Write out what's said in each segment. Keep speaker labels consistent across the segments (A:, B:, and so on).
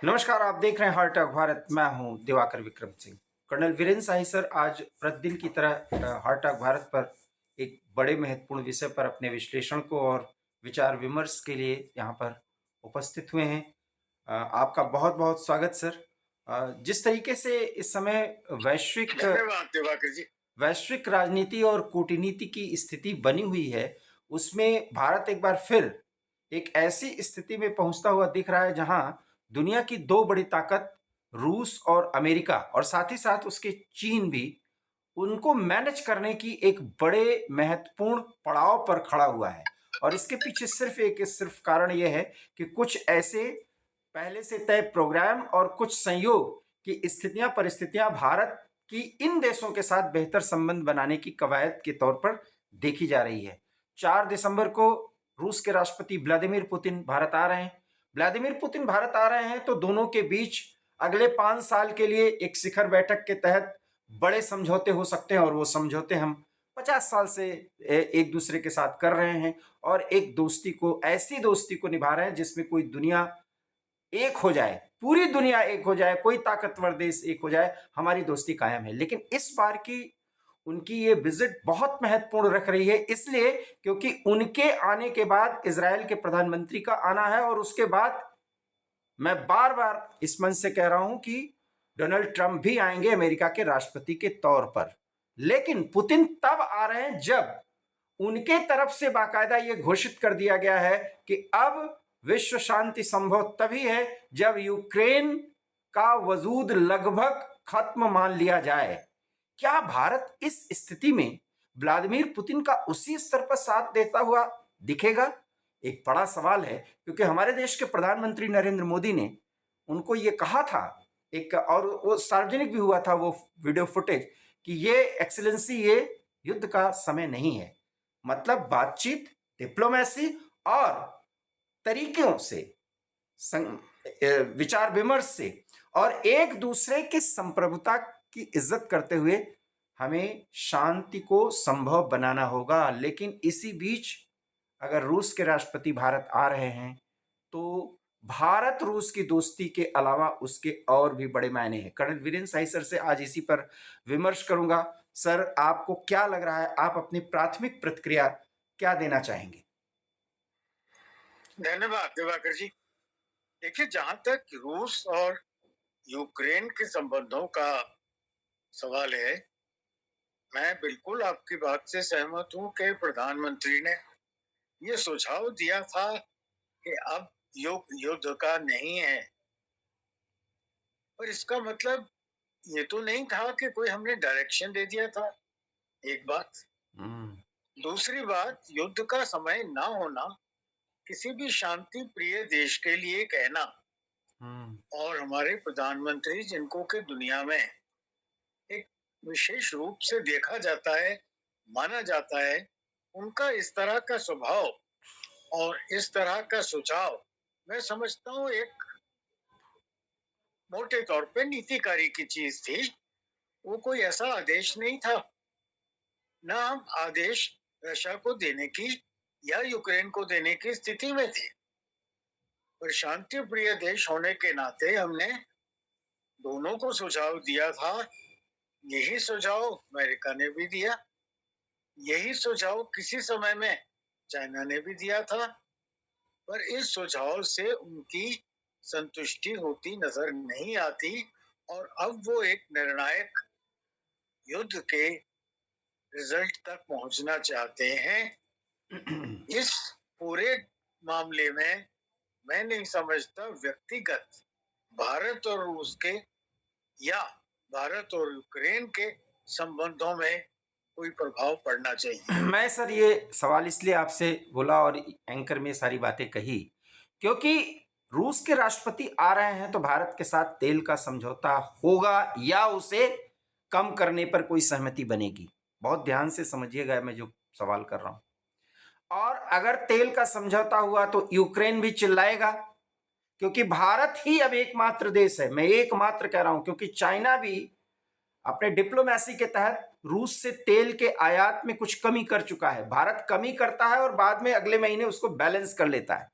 A: नमस्कार, आप देख रहे हैं हार्ट टॉक भारत। मैं हूं दिवाकर विक्रम सिंह। कर्नल वीरेंद्र शाही सर आज प्रतिदिन की तरह हार्ट टॉक भारत पर एक बड़े महत्वपूर्ण विषय पर अपने विश्लेषण को और विचार विमर्श के लिए यहां पर उपस्थित हुए हैं। आपका बहुत बहुत स्वागत सर। जिस तरीके से इस समय
B: धन्यवाद दिवाकर जी।
A: वैश्विक राजनीति और कूटनीति की स्थिति बनी हुई है, उसमें भारत एक बार फिर एक ऐसी स्थिति में पहुंचता हुआ दिख रहा है जहां दुनिया की दो बड़ी ताकत रूस और अमेरिका और साथ ही साथ उसके चीन भी उनको मैनेज करने की एक बड़े महत्वपूर्ण पड़ाव पर खड़ा हुआ है। और इसके पीछे सिर्फ कारण यह है कि कुछ ऐसे पहले से तय प्रोग्राम और कुछ संयोग की स्थितियां परिस्थितियां भारत की इन देशों के साथ बेहतर संबंध बनाने की कवायद के तौर पर देखी जा रही है। 4 दिसंबर को रूस के राष्ट्रपति व्लादिमीर पुतिन भारत आ रहे हैं। व्लादिमीर पुतिन भारत आ रहे हैं तो दोनों के बीच अगले 5 साल के लिए एक शिखर बैठक के तहत बड़े समझौते हो सकते हैं और वो समझौते हम 50 साल से एक दूसरे के साथ कर रहे हैं और एक दोस्ती को ऐसी दोस्ती को निभा रहे हैं जिसमें कोई दुनिया एक हो जाए, पूरी दुनिया एक हो जाए, कोई ताकतवर देश एक हो जाए, हमारी दोस्ती कायम है। लेकिन इस बार की उनकी ये विजिट बहुत महत्वपूर्ण रख रही है, इसलिए क्योंकि उनके आने के बाद इजराइल के प्रधानमंत्री का आना है और उसके बाद मैं बार बार इस मंच से कह रहा हूं कि डोनाल्ड ट्रंप भी आएंगे अमेरिका के राष्ट्रपति के तौर पर। लेकिन पुतिन तब आ रहे हैं जब उनके तरफ से बाकायदा ये घोषित कर दिया गया है कि अब विश्व शांति संभव तभी है जब यूक्रेन का वजूद लगभग खत्म मान लिया जाए। क्या भारत इस स्थिति में व्लादिमीर पुतिन का उसी स्तर पर साथ देता हुआ दिखेगा? एक बड़ा सवाल है, क्योंकि हमारे देश के प्रधानमंत्री नरेंद्र मोदी ने उनको ये कहा था एक, और वो सार्वजनिक भी हुआ था वो वीडियो फुटेज, कि ये एक्सीलेंसी ये युद्ध का समय नहीं है। मतलब बातचीत, डिप्लोमेसी और तरीकों से, विचार विमर्श से और एक दूसरे की संप्रभुता की इज्जत करते हुए हमें शांति को संभव बनाना होगा। लेकिन इसी बीच अगर रूस के राष्ट्रपति भारत आ रहे हैं तो भारत रूस की दोस्ती के अलावा उसके और भी बड़े मायने हैं। कर्नल वीरेंद्र शाही सर से आज इसी पर विमर्श करूंगा। सर, आपको क्या लग रहा है, आप अपनी प्राथमिक प्रतिक्रिया क्या देना चाहेंगे?
B: धन्यवाद दिवाकर जी। देखिए, जहां तक रूस और यूक्रेन के संबंधों का सवाल है, मैं बिल्कुल आपकी बात से सहमत हूं कि प्रधानमंत्री ने ये सुझाव दिया था कि अब युद्ध का नहीं है। पर इसका मतलब ये तो नहीं था कि कोई हमने डायरेक्शन दे दिया था। एक बात। दूसरी बात, युद्ध का समय ना होना किसी भी शांति प्रिय देश के लिए कहना, और हमारे प्रधानमंत्री जिनको के दुनिया में एक विशेष रूप से देखा जाता है, माना जाता है, उनका इस तरह का स्वभाव और इस तरह का सुझाव मैं समझता हूँ एक मोटे तौर पे नीतिकारी की चीज थी। वो कोई ऐसा आदेश नहीं था। ना हम आदेश रशिया को देने की या यूक्रेन को देने की स्थिति में थे, पर शांति प्रिय देश होने के नाते हमने दोनों को सुझाव दिया था। यही सुझाव अमेरिका ने भी दिया, यही सुझाव किसी समय में चाइना ने भी दिया था, पर इस सुझाव से उनकी संतुष्टि होती नजर नहीं आती और अब वो एक निर्णायक युद्ध के रिजल्ट तक पहुंचना चाहते हैं। इस पूरे मामले में मैं नहीं समझता व्यक्तिगत भारत और रूस के या भारत और यूक्रेन के संबंधों में कोई प्रभाव पड़ना चाहिए।
A: मैं सर ये सवाल इसलिए आपसे बोला और एंकर में सारी बातें कही क्योंकि रूस के राष्ट्रपति आ रहे हैं तो भारत के साथ तेल का समझौता होगा या उसे कम करने पर कोई सहमति बनेगी। बहुत ध्यान से समझिएगा मैं जो सवाल कर रहा हूं। और अगर तेल का समझौता हुआ तो यूक्रेन भी चिल्लाएगा, क्योंकि भारत ही अब एकमात्र देश है, मैं एकमात्र कह रहा हूं, क्योंकि चाइना भी अपने डिप्लोमेसी के तहत रूस से तेल के आयात में कुछ कमी कर चुका है। भारत कमी करता है और बाद में अगले महीने उसको बैलेंस कर लेता है,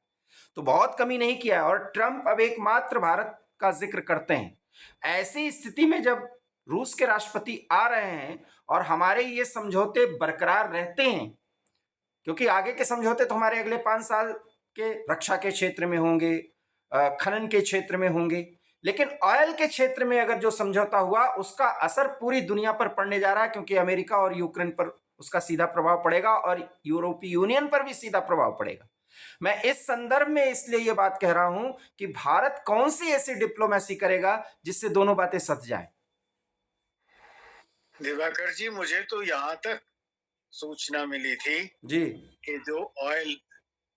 A: तो बहुत कमी नहीं किया है। और ट्रंप अब एकमात्र भारत का जिक्र करते हैं। ऐसी स्थिति में जब रूस के राष्ट्रपति आ रहे हैं और हमारे ये समझौते बरकरार रहते हैं, क्योंकि आगे के समझौते तो हमारे अगले 5 साल के रक्षा के क्षेत्र में होंगे, खनन के क्षेत्र में होंगे, लेकिन ऑयल के क्षेत्र में अगर जो समझौता हुआ उसका असर पूरी दुनिया पर पड़ने जा रहा है, क्योंकि अमेरिका और यूक्रेन पर उसका सीधा प्रभाव पड़ेगा और यूरोपीय यूनियन पर भी सीधा प्रभाव पड़ेगा। मैं इस संदर्भ में इसलिए ये बात कह रहा हूं कि भारत कौन सी ऐसी डिप्लोमेसी करेगा जिससे दोनों बातें सध जाएं।
B: दिवाकर जी, मुझे तो यहाँ तक सूचना मिली थी
A: जी
B: कि जो ऑयल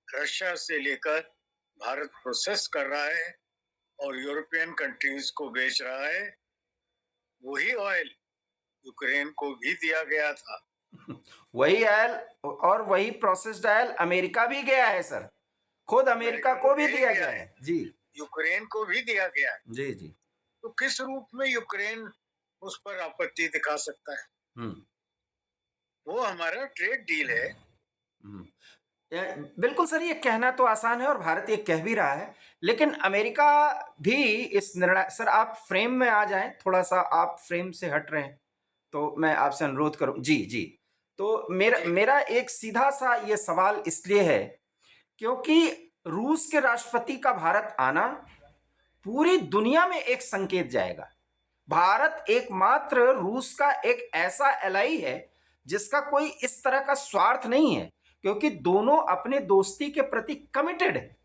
B: रशिया से लेकर भारत प्रोसेस कर रहा है और यूरोपियन कंट्रीज को बेच रहा है, वही ऑयल यूक्रेन को भी दिया गया था।
A: वही ऑयल और वही प्रोसेस्ड ऑयल अमेरिका भी गया है सर, खुद अमेरिका को भी दिया गया है। जी,
B: यूक्रेन को भी दिया गया है।
A: जी जी।
B: तो किस रूप में यूक्रेन उस पर आपत्ति दिखा सकता है?
A: हम्म
B: वो हमारा ट्रेड डील है।
A: हम्म। बिल्कुल सर, ये कहना तो आसान है और भारत ये कह भी रहा है, लेकिन अमेरिका भी इस निर्णय, सर आप फ्रेम में आ जाएं, थोड़ा सा आप फ्रेम से हट रहे हैं तो मैं आपसे अनुरोध करूं। जी जी। तो मेरा एक सीधा सा ये सवाल इसलिए है क्योंकि रूस के राष्ट्रपति का भारत आना पूरी दुनिया में एक संकेत जाएगा। भारत एकमात्र रूस का एक ऐसा एलाई है जिसका कोई इस तरह का स्वार्थ नहीं है, क्योंकि दोनों अपने दोस्ती के प्रति कमिटेड है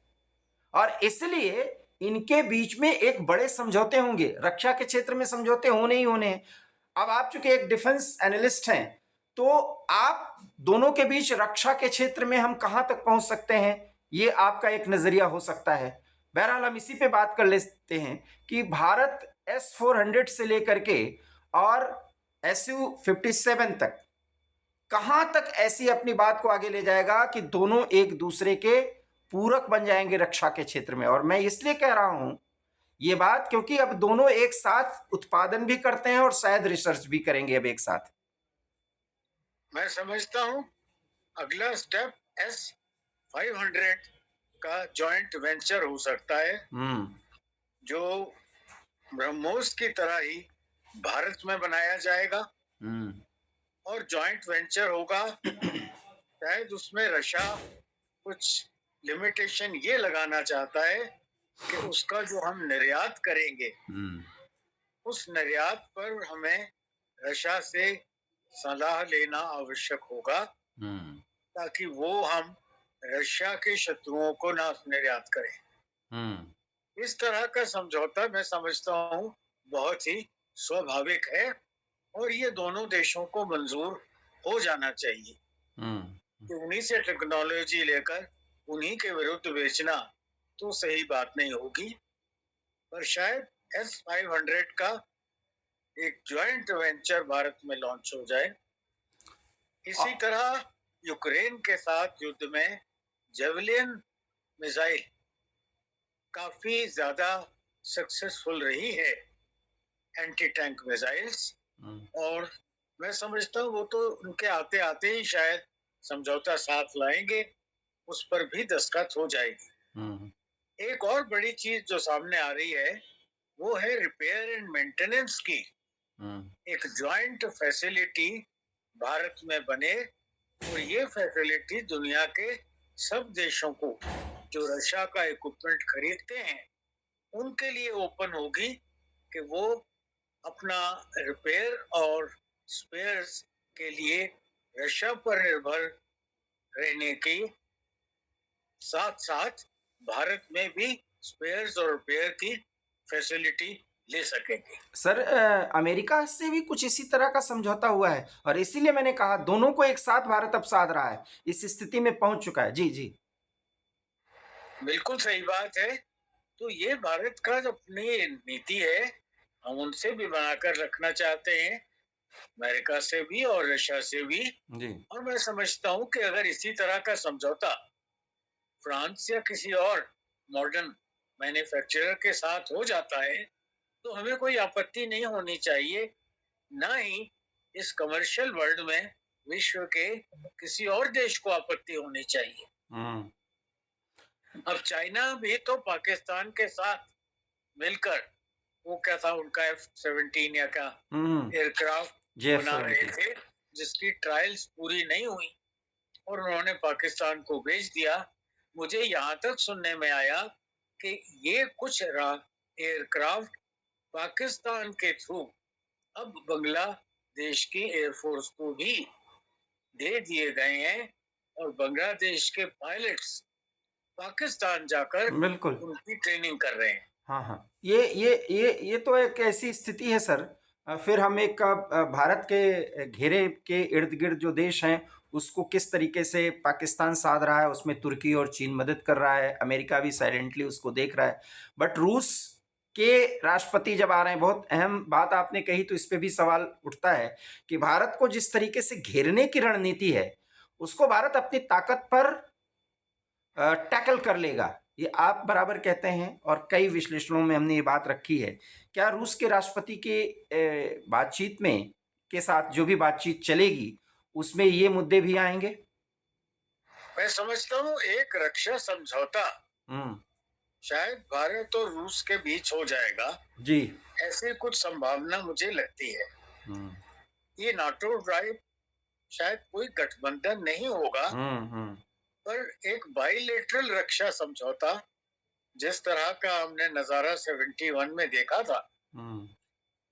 A: और इसलिए इनके बीच में एक बड़े समझौते होंगे। रक्षा के क्षेत्र में समझौते होने ही होने हैं। अब आप चूंकि एक डिफेंस एनालिस्ट हैं, तो आप दोनों के बीच रक्षा के क्षेत्र में हम कहां तक पहुंच सकते हैं, ये आपका एक नजरिया हो सकता है। बहरहाल हम इसी पे बात कर लेते हैं कि भारत S-400 से लेकर के और Su-57 तक कहां तक ऐसी अपनी बात को आगे ले जाएगा कि दोनों एक दूसरे के पूरक बन जाएंगे रक्षा के क्षेत्र में। और मैं इसलिए कह रहा हूं ये बात क्योंकि अब दोनों एक साथ उत्पादन भी करते हैं और शायद रिसर्च भी करेंगे अब एक साथ।
B: मैं समझता हूं अगला स्टेप S-500 का जॉइंट वेंचर हो सकता है, जो ब्रह्मोस की तरह ही भारत में बनाया जाएगा और जॉइंट वेंचर होगा। शायद उसमें रशिया कुछ लिमिटेशन ये लगाना चाहता है कि उसका जो हम निर्यात करेंगे उस निर्यात पर हमें रशिया से सलाह लेना आवश्यक होगा, ताकि वो हम रशिया के शत्रुओं को ना निर्यात करें। इस तरह का समझौता मैं समझता हूँ बहुत ही स्वाभाविक है और ये दोनों देशों को मंजूर हो जाना चाहिए। कि उन्हीं से टेक्नोलॉजी लेकर उन्हीं के विरुद्ध बेचना तो सही बात नहीं होगी, पर शायद S-500 का एक जॉइंट वेंचर भारत में लॉन्च हो जाए। इसी तरह यूक्रेन के साथ युद्ध में जेवलिन मिसाइल काफी ज्यादा सक्सेसफुल रही है, एंटी टैंक मिसाइल्स, और मैं समझता हूँ वो तो उनके आते आते ही शायद समझौता साथ लाएंगे, उस पर भी दस्तखत हो जाएगी। एक और बड़ी चीज जो सामने आ रही है वो है रिपेयर एंड मेंटेनेंस की एक जॉइंट फैसिलिटी भारत में बने, और ये फैसिलिटी दुनिया के सब देशों को जो रशिया का इक्विपमेंट खरीदते हैं उनके लिए ओपन होगी कि वो अपना रिपेयर और स्पेयर्स के लिए रशिया पर निर्भर रहने की साथ साथ भारत में भी स्पेयर्स और रिपेयर की फैसिलिटी ले सकेंगे।
A: सर अमेरिका से भी कुछ इसी तरह का समझौता हुआ है और इसीलिए मैंने कहा दोनों को एक साथ भारत अब साध रहा है, इस स्थिति में पहुंच चुका है। जी जी,
B: बिल्कुल सही बात है। तो ये भारत का जो अपनी नीति है हम उनसे भी बनाकर रखना चाहते हैं, अमेरिका से भी और रशिया से भी
A: जी।
B: और मैं समझता हूँ कि अगर इसी तरह का समझौता फ्रांस या किसी और मॉडर्न मैन्युफैक्चरर के साथ हो जाता है तो हमें कोई आपत्ति नहीं होनी चाहिए, ना ही इस कमर्शियल वर्ल्ड में विश्व के किसी और देश को आपत्ति होनी चाहिए। अब चाइना भी तो पाकिस्तान के साथ मिलकर वो क्या था उनका F-17 या क्या एयरक्राफ्ट बना रहे
A: JF-17
B: थे, जिसकी ट्रायल्स पूरी नहीं हुई और उन्होंने पाकिस्तान को भेज दिया। मुझे यहाँ तक सुनने में आया कि ये कुछ एयरक्राफ्ट पाकिस्तान के थ्रू अब बांग्लादेश की एयरफोर्स को भी दे दिए गए हैं और बांग्लादेश के पायलट्स पाकिस्तान जाकर
A: बिल्कुल।
B: उनकी ट्रेनिंग कर रहे हैं।
A: हाँ, हाँ। ये तो एक ऐसी स्थिति है सर। फिर हम एक भारत के घेरे के इर्द-गिर्द जो देश हैं, उसको किस तरीके से पाकिस्तान साध रहा है, उसमें तुर्की और चीन मदद कर रहा है, अमेरिका भी साइलेंटली उसको देख रहा है। बट रूस के राष्ट्रपति जब आ रहे हैं, बहुत अहम बात आपने कही, तो इस पे भी सवाल उठता है कि भारत को जिस तरीके से घेरने की रणनीति है, उसको भारत अपनी ताकत पर टैकल कर लेगा, ये आप बराबर कहते हैं और कई विश्लेषणों में हमने ये बात रखी है। क्या रूस के राष्ट्रपति के बातचीत में के साथ जो भी बातचीत चलेगी, उसमें ये मुद्दे भी आएंगे?
B: मैं समझता हूँ एक रक्षा समझौता शायद भारत और रूस के बीच हो जाएगा
A: जी।
B: ऐसी कुछ संभावना मुझे लगती है। ये नाटो ड्राइव शायद कोई गठबंधन नहीं होगा, पर एक बाइलेटरल रक्षा समझौता जिस तरह का हमने नजारा 71 में देखा था,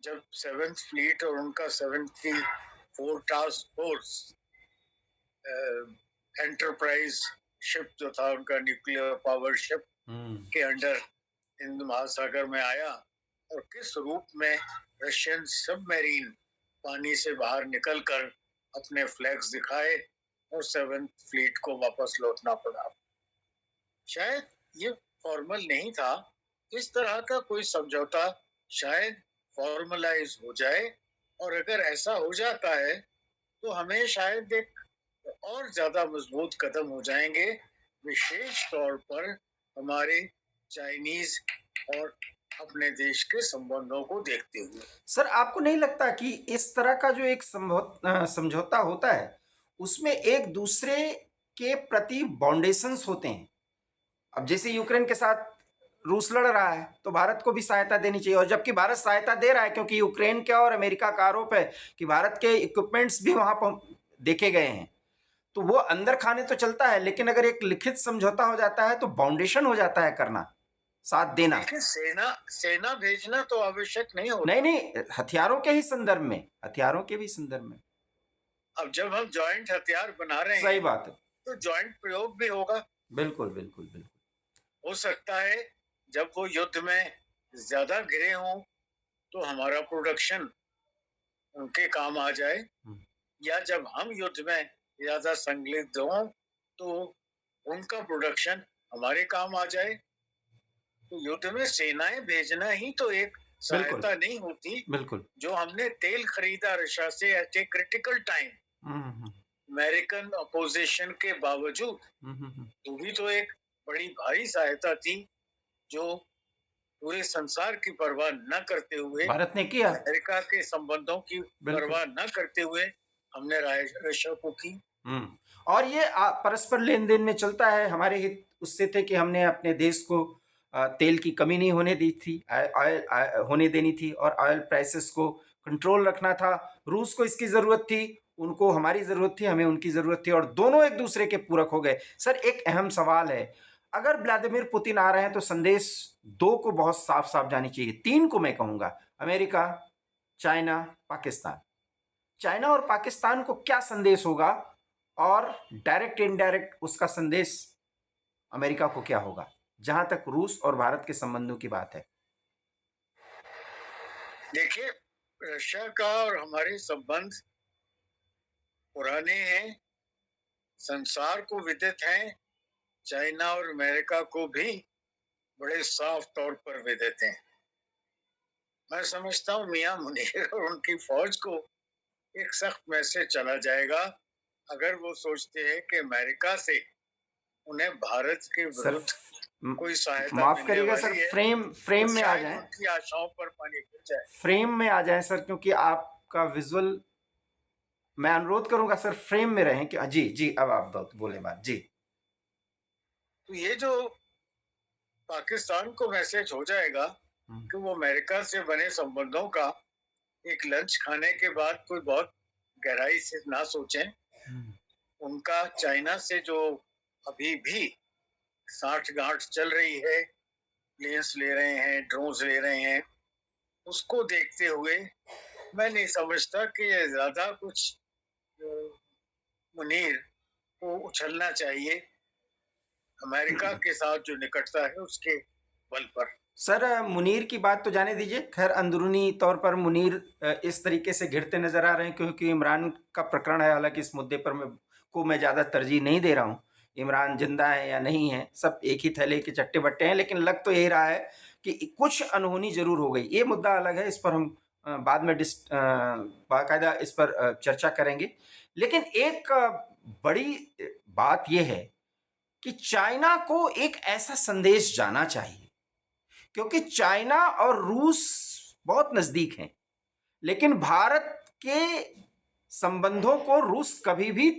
B: जब 7th फ्लीट और उनका 74 टास्क फोर्स एंटरप्राइज शिप जो था उनका न्यूक्लियर पावर शिप के अंडर हिंद महासागर में आया और किस रूप में रशियन सबमरीन पानी से बाहर निकलकर अपने फ्लैग्स दिखाए और 7th फ्लीट को वापस लौटना पड़ा। शायद ये फॉर्मल नहीं था, इस तरह का कोई समझौता शायद फॉर्मलाइज हो जाए और अगर ऐसा हो जाता है तो हमें शायद एक और ज्यादा मजबूत कदम हो जाएंगे, विशेष तौर पर हमारे चाइनीज और अपने देश के संबंधों को देखते हुए।
A: सर, आपको नहीं लगता कि इस तरह का जो एक समझौता होता है, उसमें एक दूसरे के प्रति बाउंडेशंस होते हैं? अब जैसे यूक्रेन के साथ रूस लड़ रहा है, तो भारत को भी सहायता देनी चाहिए, और जबकि भारत सहायता दे रहा है, क्योंकि यूक्रेन के और अमेरिका का आरोप है कि भारत के इक्विपमेंट्स भी वहां पर देखे गए हैं, तो वो अंदर खाने तो चलता है, लेकिन अगर एक लिखित समझौता हो जाता है तो बाउंडेशन हो जाता है करना, साथ देना।
B: लेकिन सेना भेजना तो आवश्यक नहीं होता।
A: नहीं, हथियारों के ही संदर्भ में, हथियारों के भी संदर्भ में।
B: अब जब हम जॉइंट हथियार बना रहे हैं,
A: सही बात है,
B: तो जॉइंट प्रयोग भी होगा।
A: बिल्कुल बिल्कुल बिल्कुल।
B: हो सकता है जब वो युद्ध में ज्यादा घिरे हों तो हमारा प्रोडक्शन उनके काम आ जाए, या जब हम युद्ध में ज्यादा संलिग्ध हों तो उनका प्रोडक्शन हमारे काम आ जाए। तो युद्ध में सेनाएं भेजना ही तो एक सहायता नहीं होती।
A: बिल्कुल।
B: जो हमने तेल खरीदा रशिया से at a critical time American opposition के बावजूद, वो भी तो एक बड़ी भारी सहायता थी जो पूरे संसार की परवाह न करते हुए,
A: भारत ने किया,
B: अमेरिका के संबंधों की परवाह न करते हुए हमने रशिया को की।
A: और ये परस्पर लेन देन में चलता है। हमारे हित उससे थे कि हमने अपने देश को तेल की कमी नहीं होने दी थी, ऑयल होने देनी थी, और ऑयल प्राइसेस को कंट्रोल रखना था। रूस को इसकी ज़रूरत थी, उनको हमारी ज़रूरत थी, हमें उनकी ज़रूरत थी, और दोनों एक दूसरे के पूरक हो गए। सर, एक अहम सवाल है, अगर व्लादिमीर पुतिन आ रहे हैं तो संदेश दो को बहुत साफ साफ जानी चाहिए, तीन को मैं कहूँगा, अमेरिका, चाइना, पाकिस्तान। चाइना और पाकिस्तान को क्या संदेश होगा, और डायरेक्ट इनडायरेक्ट उसका संदेश अमेरिका को क्या होगा, जहां तक रूस और भारत के संबंधों की बात है?
B: देखिए, रशिया का और हमारे संबंध पुराने हैं, संसार को विदित हैं, चाइना और अमेरिका को भी बड़े साफ तौर पर विदित हैं। मैं समझता हूँ मियां मुनीर और उनकी फौज को एक सख्त मैसेज चला जाएगा अगर वो सोचते हैं कि अमेरिका से उन्हें भारत के विरुद्ध कोई सहायता
A: माफ करिएगा सर, फ्रेम में आ जाएं,
B: उनकी आशाओं पर पानी फिर जाए।
A: फ्रेम में आ जाएं सर, क्योंकि आपका विजुअल, मैं अनुरोध करूंगा सर, फ्रेम में रहें। कि जी जी, अब आप बोले बात जी।
B: तो ये जो पाकिस्तान को मैसेज हो जाएगा
A: हम्म,
B: कि वो अमेरिका से बने संबंधों का एक लंच खाने के बाद कोई बहुत गहराई से ना सोचें।
A: हम्म,
B: उनका चाइना से जो अभी भी साठ गांठ चल रही है, प्लेन्स ले रहे हैं, ड्रोन्स ले रहे हैं, उसको देखते हुए मैं नहीं समझता कि ये ज्यादा कुछ अ, मुनीर को उछलना चाहिए अमेरिका के साथ जो निकटता है उसके बल पर।
A: सर मुनीर की बात तो जाने दीजिए। खैर अंदरूनी तौर पर मुनीर इस तरीके से घिरते नजर आ रहे हैं क्योंकि इमरान का प्रकरण है। हालांकि इस मुद्दे पर मैं ज़्यादा तरजीह नहीं दे रहा हूँ। इमरान जिंदा है या नहीं है, सब एक ही थैले के चट्टे बट्टे हैं। लेकिन लग तो यही रहा है कि कुछ अनहोनी जरूर हो गई। ये मुद्दा अलग है, इस पर हम बाद में बाकायदा इस पर चर्चा करेंगे। लेकिन एक बड़ी बात यह है कि चाइना को एक ऐसा संदेश जाना चाहिए, क्योंकि चाइना और रूस बहुत नजदीक हैं, लेकिन भारत के संबंधों को रूस कभी भी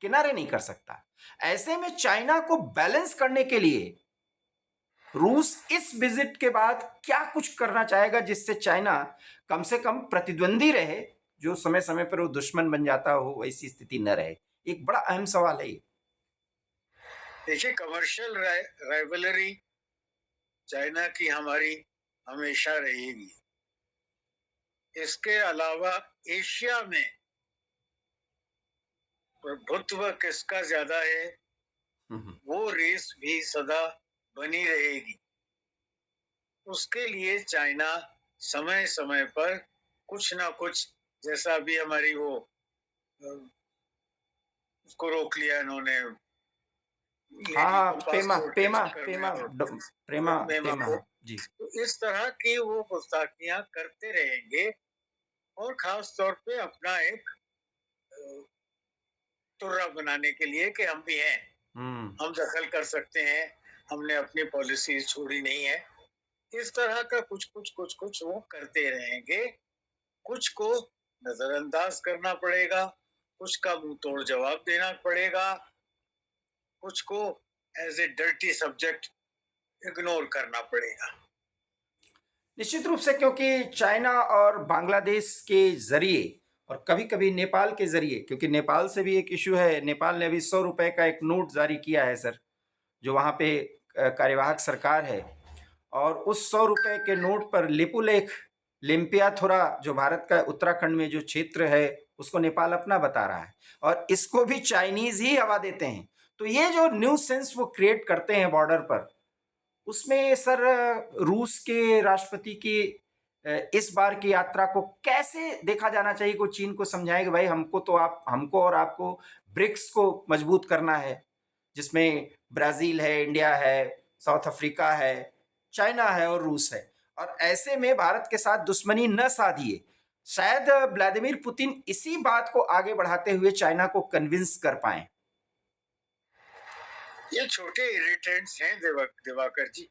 A: किनारे नहीं कर सकता। ऐसे में चाइना को बैलेंस करने के लिए रूस इस विजिट के बाद क्या कुछ करना चाहेगा जिससे चाइना कम से कम प्रतिद्वंदी रहे, जो समय समय पर वो दुश्मन बन जाता हो वैसी स्थिति न रहे। एक बड़ा अहम सवाल है ये।
B: देखिए, कमर्शियल राइवलरी चाइना की हमारी हमेशा रहेगी। इसके अलावा एशिया में प्रभुत्व किसका ज्यादा है, वो रेस भी सदा बनी रहेगी। उसके लिए चाइना समय समय पर कुछ ना कुछ, जैसा अभी हमारी वो उसको रोक लिया इन्होंने,
A: हाँ
B: लेडी
A: हाँ,
B: को
A: पेमा
B: पासपोर्ट
A: पेमा
B: टेस्ट करने
A: पेमा
B: और
A: प्रेमा
B: मेमा
A: पेमा
B: को,
A: जी।
B: तो इस तरह की वो गुस्ताखियां करते रहेंगे। और खास तौर पे अपना एक तुर्रा बनाने के लिए कि हम भी हैं,
A: हम्म,
B: हम दखल कर सकते हैं, हमने अपनी पॉलिसी छोड़ी नहीं है। इस तरह का कुछ वो करते रहेंगे। कुछ को नजरअंदाज करना पड़ेगा, कुछ का मुंह तोड़ जवाब देना पड़ेगा, कुछ को as a dirty subject ignore करना पड़ेगा।
A: निश्चित रूप से, क्योंकि चाइना और बांग्लादेश के जरिए और कभी कभी नेपाल के जरिए, क्योंकि नेपाल से भी एक इशू है। नेपाल ने अभी 100 रुपए का एक नोट जारी किया है सर, जो वहाँ पे कार्यवाहक सरकार है। और उस 100 रुपए के नोट पर लिपुलेख लिम्पियाथोरा, जो भारत का उत्तराखंड में जो क्षेत्र है, उसको नेपाल अपना बता रहा है। और इसको भी चाइनीज ही हवा देते हैं। तो ये जो न्यू सेंस वो क्रिएट करते हैं बॉर्डर पर, उसमें सर रूस के राष्ट्रपति की इस बार की यात्रा को कैसे देखा जाना चाहिए? को चीन को समझाएं कि भाई हमको और आपको ब्रिक्स को मजबूत करना है, जिसमें ब्राजील है, इंडिया है, साउथ अफ्रीका है, चाइना है और रूस है। और ऐसे में भारत के साथ दुश्मनी न साधिए। शायद व्लादिमीर पुतिन इसी बात को आगे बढ़ाते हुए चाइना को कन्विंस कर पाए।
B: ये छोटे इरिटेंट्स हैं दिवाकर जी,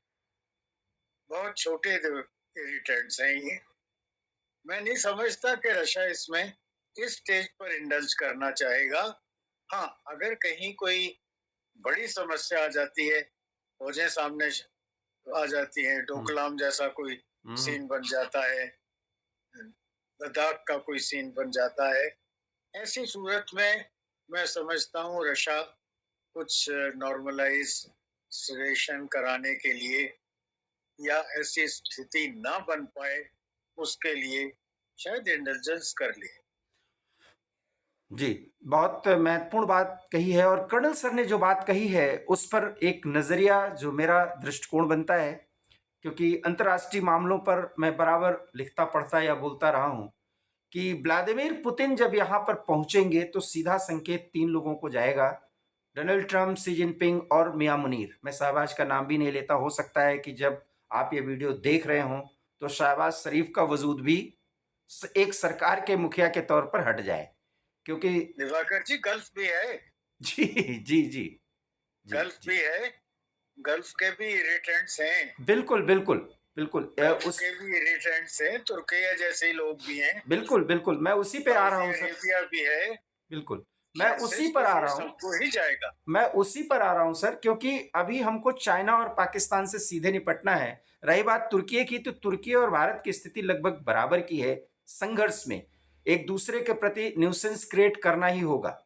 B: बहुत छोटे इरिटेंट्स हैं ये। मैं नहीं समझता कि रशिया इसमें इस स्टेज पर इंडल्ज करना चाहेगा। हाँ, अगर कहीं कोई बड़ी समस्या आ जाती है, फौजें सामने आ जाती हैं, डोकलाम जैसा कोई सीन बन जाता है, लद्दाख का कोई सीन बन जाता है, ऐसी सूरत में मैं समझता हूँ रशिया कुछ नॉर्मलाइजेशन कराने के लिए या ऐसी स्थिति ना बन पाए उसके लिए शायद इंटेलिजेंस कर ले।
A: जी, बहुत महत्वपूर्ण बात कही है। और कर्नल सर ने जो बात कही है उस पर एक नज़रिया जो मेरा दृष्टिकोण बनता है, क्योंकि अंतर्राष्ट्रीय मामलों पर मैं बराबर लिखता पढ़ता या बोलता रहा हूँ कि व्लादिमीर पुतिन जब यहाँ पर पहुंचेंगे तो सीधा संकेत 3 लोगों को जाएगा: डोनाल्ड ट्रंप, सी जिनपिंग और मियां मुनीर। मैं शहबाज का नाम भी नहीं लेता। हो सकता है कि जब आप ये वीडियो देख रहे हों तो शहबाज शरीफ का वजूद भी एक सरकार के मुखिया के तौर पर हट जाए, क्योंकि
B: दिवाकर जी, गल्फ भी है।
A: जी जी जी जी
B: गल्फ
A: जी,
B: भी है, गल्फ के भी इरिटेंट्स हैं।
A: बिल्कुल बिल्कुल बिल्कुल।
B: गल्फ
A: उस
B: के भी इरिटेंट्स हैं, तुर्किया जैसे ही लोग भी हैं,
A: बिल्कुल बिल्कुल, मैं उसी पे आ रहा
B: सऊदी
A: हूँ सर।
B: अरेबिया भी है।
A: बिल्कुल। मैं उसी पर आ रहा हूँ।
B: सबको ही जाएगा।
A: मैं उसी पर आ रहा हूँ सर, क्योंकि अभी हमको चाइना और पाकिस्तान से सीधे निपटना है। रही बात तुर्की की, तो तुर्की और भारत की स्थिति लगभग बराबर की है। संघर्ष में एक दूसरे के प्रति न्यूसेंस क्रिएट करना ही होगा।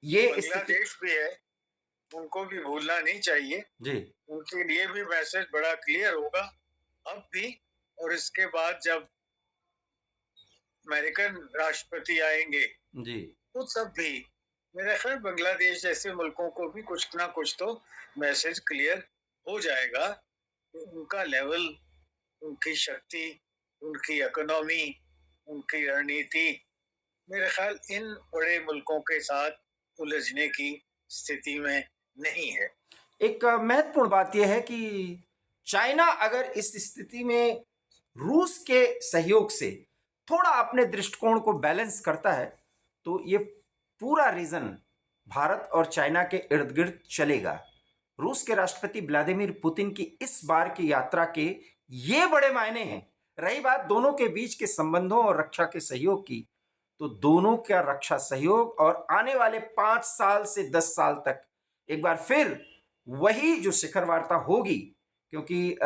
A: ये स्थिति
B: बांग्लादेश भी है, उनको भी भूलना नहीं चाहिए।
A: जी
B: उनके लिए भी मैसेज बड़ा क्लियर होगा अब भी, और इसके बाद जब अमेरिकन राष्ट्रपति आएंगे
A: जी
B: तो सब भी, मेरा ख्याल बांग्लादेश जैसे मुल्कों को भी कुछ ना कुछ तो मैसेज क्लियर हो जाएगा कि उनका लेवल, उनकी शक्ति, उनकी इकोनॉमी, उनकी रणनीति, मेरे ख्याल इन बड़े मुल्कों के साथ उलझने की स्थिति में नहीं है।
A: एक महत्वपूर्ण बात यह है कि चाइना अगर इस स्थिति में रूस के सहयोग से थोड़ा अपने दृष्टिकोण को बैलेंस करता है, तो ये पूरा रीजन भारत और चाइना के इर्द गिर्द चलेगा। रूस के राष्ट्रपति व्लादिमीर पुतिन की इस बार की यात्रा के ये बड़े मायने हैं। रही बात दोनों के बीच के संबंधों और रक्षा के सहयोग की, तो दोनों का रक्षा सहयोग और आने वाले 5 साल से 10 साल तक एक बार फिर वही जो शिखर वार्ता होगी, क्योंकि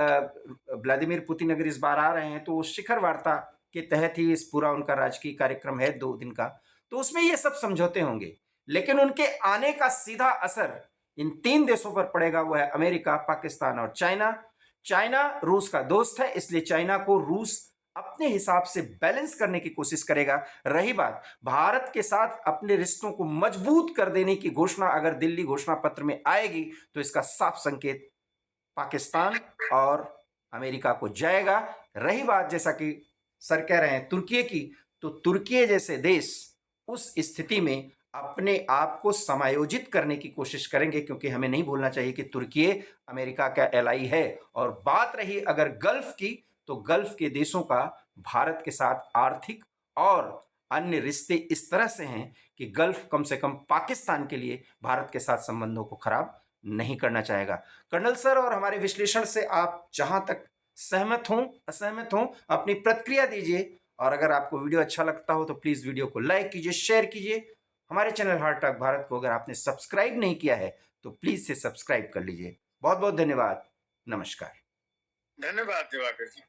A: व्लादिमीर पुतिन अगर इस बार आ रहे हैं तो शिखर वार्ता के तहत ही इस पूरा उनका राजकीय कार्यक्रम है 2 दिन का, तो उसमें ये सब समझौते होंगे। लेकिन उनके आने का सीधा असर इन 3 देशों पर पड़ेगा, वो है अमेरिका, पाकिस्तान और चाइना। चाइना रूस का दोस्त है, इसलिए चाइना को रूस अपने हिसाब से बैलेंस करने की कोशिश करेगा। रही बात भारत के साथ अपने रिश्तों को मजबूत कर देने की घोषणा अगर दिल्ली घोषणा पत्र में आएगी, तो इसका साफ संकेत पाकिस्तान और अमेरिका को जाएगा। रही बात जैसा कि सर कह रहे हैं तुर्की की, तो तुर्की जैसे देश उस स्थिति में अपने आप को समायोजित करने की कोशिश करेंगे, क्योंकि हमें नहीं भूलना चाहिए कि तुर्की अमेरिका का एलाई है। और बात रही अगर गल्फ की, तो गल्फ के देशों का भारत के साथ आर्थिक और अन्य रिश्ते इस तरह से हैं कि गल्फ कम से कम पाकिस्तान के लिए भारत के साथ संबंधों को खराब नहीं करना चाहेगा। कर्नल सर, और हमारे विश्लेषण से आप जहां तक सहमत हों असहमत हों, अपनी प्रतिक्रिया दीजिए। और अगर आपको वीडियो अच्छा लगता हो तो प्लीज़ वीडियो को लाइक कीजिए, शेयर कीजिए। हमारे चैनल हार्ट टॉक भारत को अगर आपने सब्सक्राइब नहीं किया है तो प्लीज़ से सब्सक्राइब कर लीजिए। बहुत बहुत धन्यवाद। नमस्कार।
B: धन्यवाद दिवाकर जी।